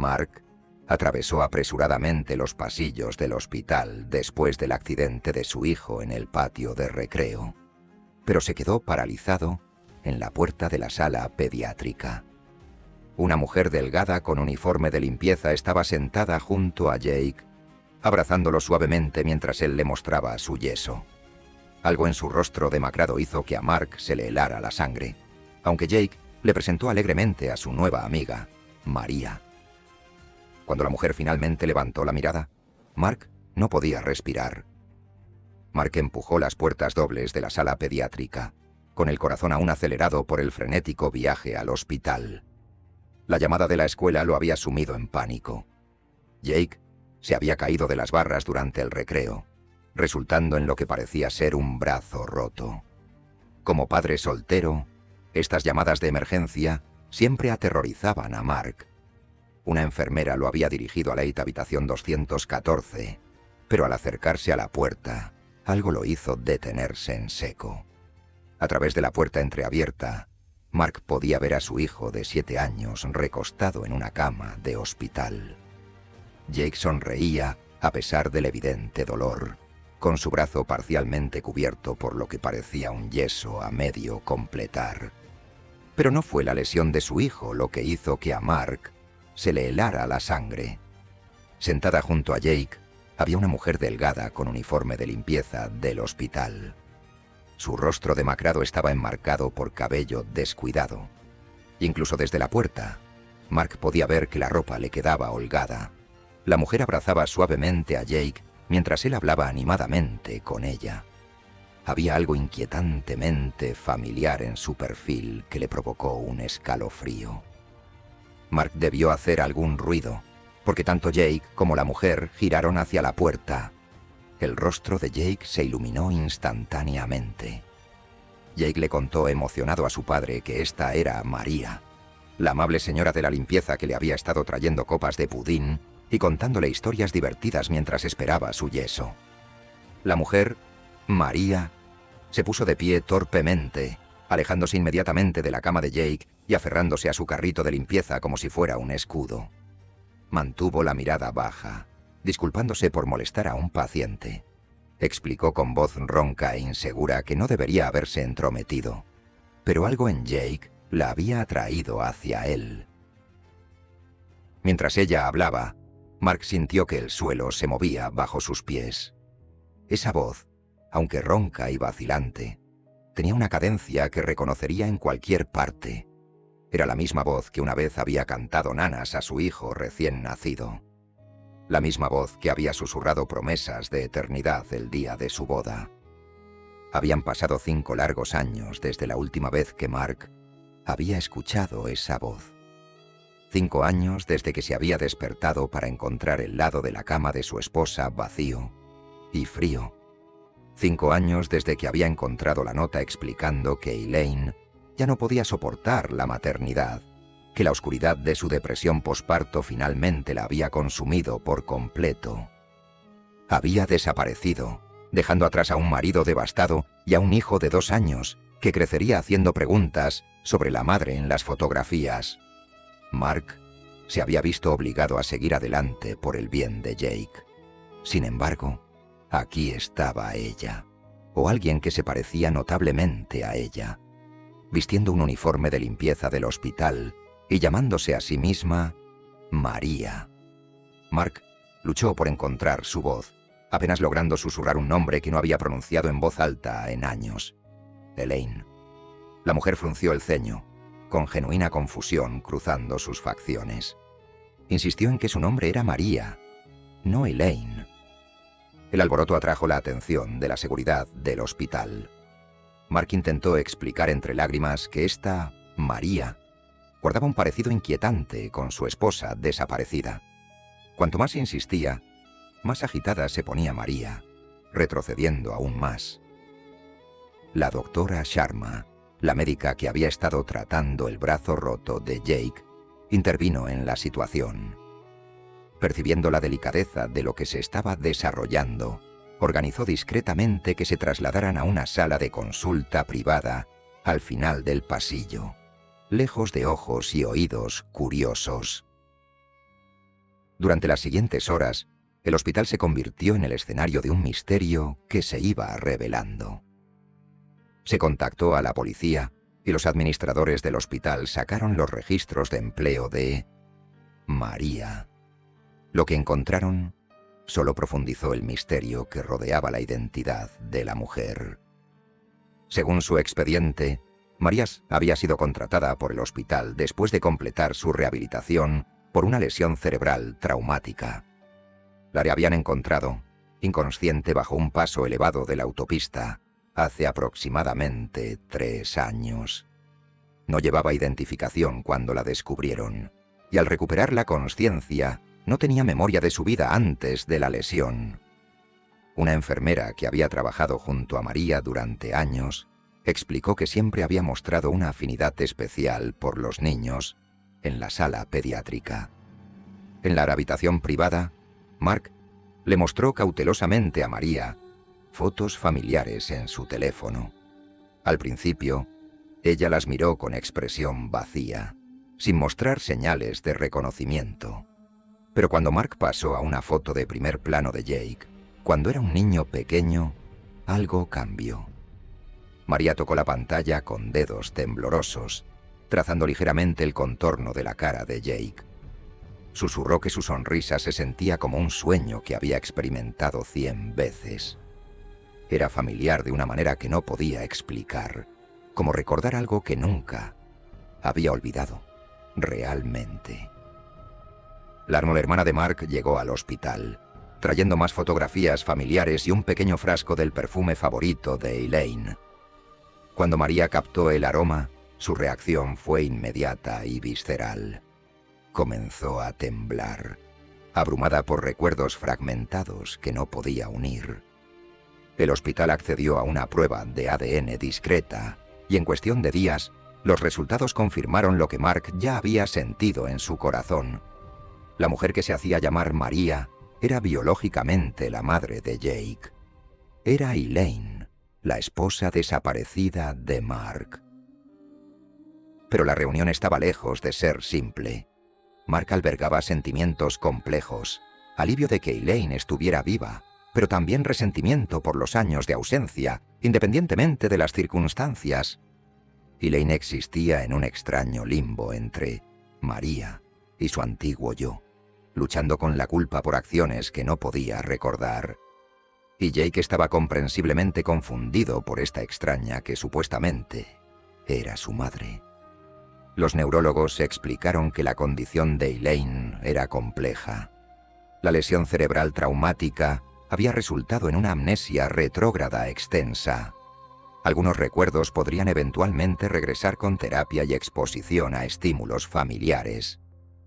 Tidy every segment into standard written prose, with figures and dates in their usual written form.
Mark atravesó apresuradamente los pasillos del hospital después del accidente de su hijo en el patio de recreo, pero se quedó paralizado en la puerta de la sala pediátrica. Una mujer delgada con uniforme de limpieza estaba sentada junto a Jake, abrazándolo suavemente mientras él le mostraba su yeso. Algo en su rostro demacrado hizo que a Mark se le helara la sangre, aunque Jake le presentó alegremente a su nueva amiga, María. Cuando la mujer finalmente levantó la mirada, Mark no podía respirar. Mark empujó las puertas dobles de la sala pediátrica, con el corazón aún acelerado por el frenético viaje al hospital. La llamada de la escuela lo había sumido en pánico. Jake se había caído de las barras durante el recreo, resultando en lo que parecía ser un brazo roto. Como padre soltero, estas llamadas de emergencia siempre aterrorizaban a Mark. Una enfermera lo había dirigido a la habitación 214, pero al acercarse a la puerta, algo lo hizo detenerse en seco. A través de la puerta entreabierta, Mark podía ver a su hijo de 7 años recostado en una cama de hospital. Jake sonreía a pesar del evidente dolor, con su brazo parcialmente cubierto por lo que parecía un yeso a medio completar. Pero no fue la lesión de su hijo lo que hizo que a Mark se le helara la sangre. Sentada junto a Jake, había una mujer delgada con uniforme de limpieza del hospital. Su rostro demacrado estaba enmarcado por cabello descuidado. Incluso desde la puerta, Mark podía ver que la ropa le quedaba holgada. La mujer abrazaba suavemente a Jake mientras él hablaba animadamente con ella. Había algo inquietantemente familiar en su perfil que le provocó un escalofrío. Mark debió hacer algún ruido, porque tanto Jake como la mujer giraron hacia la puerta. El rostro de Jake se iluminó instantáneamente. Jake le contó emocionado a su padre que esta era María, la amable señora de la limpieza que le había estado trayendo copas de pudín y contándole historias divertidas mientras esperaba su yeso. La mujer, María, se puso de pie torpemente, alejándose inmediatamente de la cama de Jake y aferrándose a su carrito de limpieza como si fuera un escudo. Mantuvo la mirada baja, disculpándose por molestar a un paciente. Explicó con voz ronca e insegura que no debería haberse entrometido, pero algo en Jake la había atraído hacia él. Mientras ella hablaba, Mark sintió que el suelo se movía bajo sus pies. Esa voz, aunque ronca y vacilante, tenía una cadencia que reconocería en cualquier parte. Era la misma voz que una vez había cantado nanas a su hijo recién nacido. La misma voz que había susurrado promesas de eternidad el día de su boda. Habían pasado 5 largos años desde la última vez que Mark había escuchado esa voz. 5 años desde que se había despertado para encontrar el lado de la cama de su esposa vacío y frío. 5 años desde que había encontrado la nota explicando que Elaine ya no podía soportar la maternidad, que la oscuridad de su depresión posparto finalmente la había consumido por completo. Había desaparecido, dejando atrás a un marido devastado y a un hijo de 2 años que crecería haciendo preguntas sobre la madre en las fotografías. Mark se había visto obligado a seguir adelante por el bien de Jake. Sin embargo, aquí estaba ella, o alguien que se parecía notablemente a ella, vistiendo un uniforme de limpieza del hospital y llamándose a sí misma María. Mark luchó por encontrar su voz, apenas logrando susurrar un nombre que no había pronunciado en voz alta en años. Elaine. La mujer frunció el ceño, con genuina confusión cruzando sus facciones. Insistió en que su nombre era María, no Elaine. El alboroto atrajo la atención de la seguridad del hospital. Mark intentó explicar entre lágrimas que esta María guardaba un parecido inquietante con su esposa desaparecida. Cuanto más insistía, más agitada se ponía María, retrocediendo aún más. La doctora Sharma, la médica que había estado tratando el brazo roto de Jake, intervino en la situación. Percibiendo la delicadeza de lo que se estaba desarrollando, organizó discretamente que se trasladaran a una sala de consulta privada al final del pasillo, lejos de ojos y oídos curiosos. Durante las siguientes horas, el hospital se convirtió en el escenario de un misterio que se iba revelando. Se contactó a la policía y los administradores del hospital sacaron los registros de empleo de María. Lo que encontraron solo profundizó el misterio que rodeaba la identidad de la mujer. Según su expediente, María había sido contratada por el hospital después de completar su rehabilitación por una lesión cerebral traumática. La habían encontrado, inconsciente bajo un paso elevado de la autopista, hace aproximadamente 3 años. No llevaba identificación cuando la descubrieron, y al recuperar la consciencia, no tenía memoria de su vida antes de la lesión. Una enfermera que había trabajado junto a María durante años explicó que siempre había mostrado una afinidad especial por los niños en la sala pediátrica. En la habitación privada, Mark le mostró cautelosamente a María fotos familiares en su teléfono. Al principio, ella las miró con expresión vacía, sin mostrar señales de reconocimiento. Pero cuando Mark pasó a una foto de primer plano de Jake, cuando era un niño pequeño, algo cambió. María tocó la pantalla con dedos temblorosos, trazando ligeramente el contorno de la cara de Jake. Susurró que su sonrisa se sentía como un sueño que había experimentado 100 veces. Era familiar de una manera que no podía explicar, como recordar algo que nunca había olvidado, realmente. La hermana de Mark llegó al hospital, trayendo más fotografías familiares y un pequeño frasco del perfume favorito de Elaine. Cuando María captó el aroma, su reacción fue inmediata y visceral. Comenzó a temblar, abrumada por recuerdos fragmentados que no podía unir. El hospital accedió a una prueba de ADN discreta y en cuestión de días, los resultados confirmaron lo que Mark ya había sentido en su corazón. La mujer que se hacía llamar María era biológicamente la madre de Jake. Era Elaine, la esposa desaparecida de Mark. Pero la reunión estaba lejos de ser simple. Mark albergaba sentimientos complejos, alivio de que Elaine estuviera viva, pero también resentimiento por los años de ausencia, independientemente de las circunstancias. Elaine existía en un extraño limbo entre María y su antiguo yo, luchando con la culpa por acciones que no podía recordar. Y Jake estaba comprensiblemente confundido por esta extraña que supuestamente era su madre. Los neurólogos explicaron que la condición de Elaine era compleja. La lesión cerebral traumática había resultado en una amnesia retrógrada extensa. Algunos recuerdos podrían eventualmente regresar con terapia y exposición a estímulos familiares,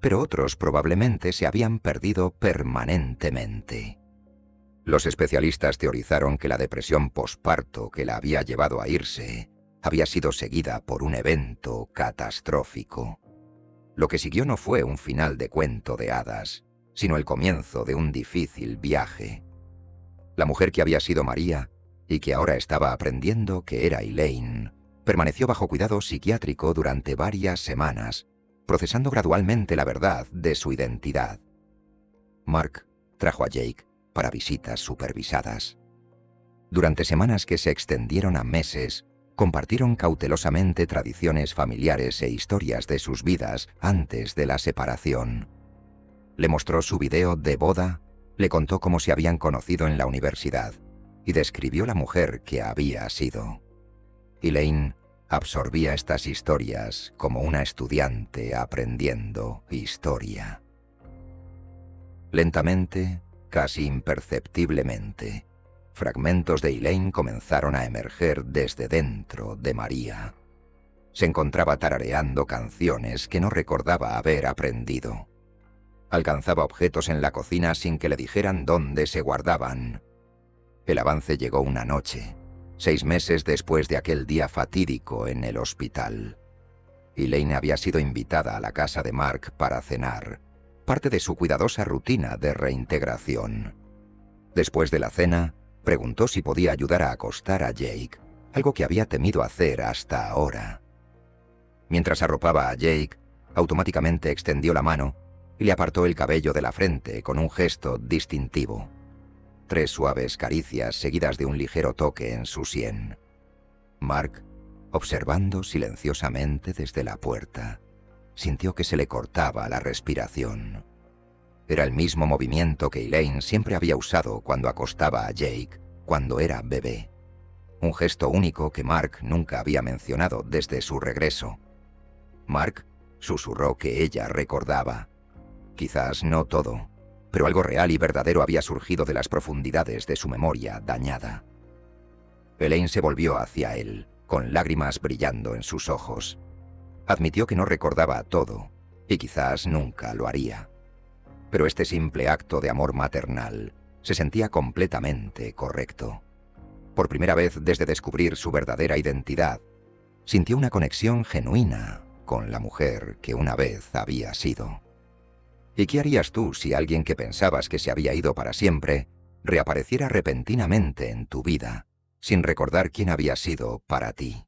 pero otros probablemente se habían perdido permanentemente. Los especialistas teorizaron que la depresión posparto que la había llevado a irse había sido seguida por un evento catastrófico. Lo que siguió no fue un final de cuento de hadas, sino el comienzo de un difícil viaje. La mujer que había sido María y que ahora estaba aprendiendo que era Elaine, permaneció bajo cuidado psiquiátrico durante varias semanas, procesando gradualmente la verdad de su identidad. Mark trajo a Jake para visitas supervisadas. Durante semanas que se extendieron a meses, compartieron cautelosamente tradiciones familiares e historias de sus vidas antes de la separación. Le mostró su video de boda, le contó cómo se habían conocido en la universidad y describió la mujer que había sido. Elaine absorbía estas historias como una estudiante aprendiendo historia. Lentamente, casi imperceptiblemente, fragmentos de Elaine comenzaron a emerger desde dentro de María. Se encontraba tarareando canciones que no recordaba haber aprendido. Alcanzaba objetos en la cocina sin que le dijeran dónde se guardaban. El avance llegó una noche, 6 meses después de aquel día fatídico en el hospital. Elaine había sido invitada a la casa de Mark para cenar, parte de su cuidadosa rutina de reintegración. Después de la cena, preguntó si podía ayudar a acostar a Jake, algo que había temido hacer hasta ahora. Mientras arropaba a Jake, automáticamente extendió la mano y le apartó el cabello de la frente con un gesto distintivo. 3 suaves caricias seguidas de un ligero toque en su sien. Mark, observando silenciosamente desde la puerta, sintió que se le cortaba la respiración. Era el mismo movimiento que Elaine siempre había usado cuando acostaba a Jake, cuando era bebé. Un gesto único que Mark nunca había mencionado desde su regreso. Mark susurró que ella recordaba. Quizás no todo, pero algo real y verdadero había surgido de las profundidades de su memoria dañada. Elaine se volvió hacia él, con lágrimas brillando en sus ojos. Admitió que no recordaba todo, y quizás nunca lo haría. Pero este simple acto de amor maternal se sentía completamente correcto. Por primera vez desde descubrir su verdadera identidad, sintió una conexión genuina con la mujer que una vez había sido. ¿Y qué harías tú si alguien que pensabas que se había ido para siempre reapareciera repentinamente en tu vida, sin recordar quién había sido para ti?